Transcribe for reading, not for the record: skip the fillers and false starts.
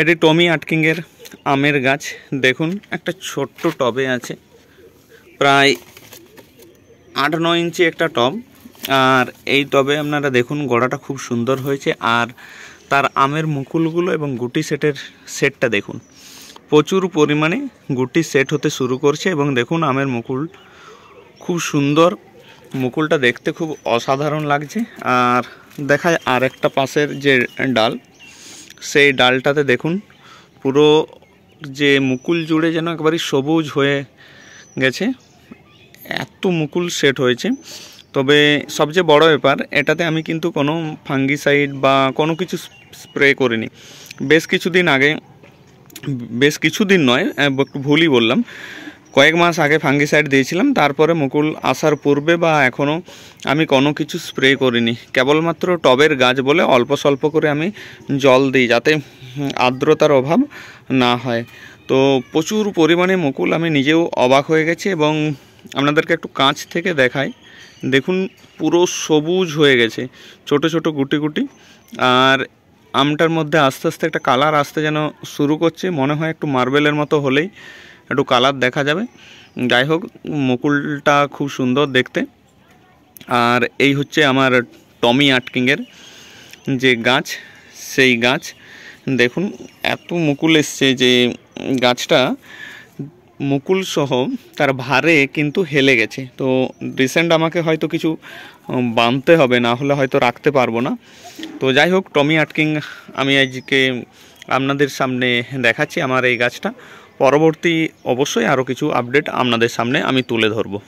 এটি টমি আটকিংয়ের আমের গাছ। দেখুন একটা ছোট্ট টবে আছে, প্রায় 8-9 ইঞ্চি একটা টব। আর এই টবে আপনারা দেখুন গোড়াটা খুব সুন্দর হয়েছে, আর তার আমের মুকুলগুলো এবং গুটি সেটটা দেখুন, প্রচুর পরিমাণে গুটি সেট হতে শুরু করছে। এবং দেখুন আমের মুকুল খুব সুন্দর, মুকুলটা দেখতে খুব অসাধারণ লাগছে। আর দেখায় আর একটা পাশের যে ডাল, সেই ডালটাতে দেখুন পুরো যে মুকুল জুড়ে যেন একবারই সবুজ হয়ে গেছে, এত মুকুল সেট হয়েছে। তবে সবচেয়ে বড় ব্যাপার, এটাতে আমি কিন্তু কোনো ফাঙ্গিসাইড বা কোনো কিছু স্প্রে করিনি। বেশ কিছুদিন নয়, একটু ভুলই বললাম, কয়েক মাস আগে ফাঙ্গিসাইড দিয়েছিলাম। তারপরে মুকুল আসার পূর্বে বা এখনও আমি কোনো কিছু স্প্রে করিনি। কেবলমাত্র টবের গাছ বলে অল্প স্বল্প করে আমি জল দিই, যাতে আর্দ্রতার অভাব না হয়। তো প্রচুর পরিমাণে মুকুল, আমি নিজেও অবাক হয়ে গেছি। এবং আপনাদেরকে একটু কাছ থেকে দেখাই, দেখুন পুরো সবুজ হয়ে গেছে, ছোট ছোট গুটি গুটি। আর আমটার মধ্যে আস্তে আস্তে একটা কালার আসতে যেন শুরু করছে, মনে হয় একটু মার্বেলের মতো হলেই একটু কালার দেখা যাবে। যাই হোক, মুকুলটা খুব সুন্দর দেখতে। আর এই হচ্ছে আমার টমি আটকিংয়ের যে গাছ, সেই গাছ দেখুন এত মুকুল এসছে যে গাছটা মুকুল সহ তার ভারে কিন্তু হেলে গেছে। তো রিসেন্ট আমাকে হয়তো কিছু বাঁধতে হবে, না হলে হয়তো রাখতে পারবো না। তো যাই হোক, টমি আটকিং আমি আজকে আপনাদের সামনে দেখাচ্ছি আমার এই গাছটা। পরবর্তী অবশ্যই আরও কিছু আপডেট আপনাদের সামনে আমি তুলে ধরবো।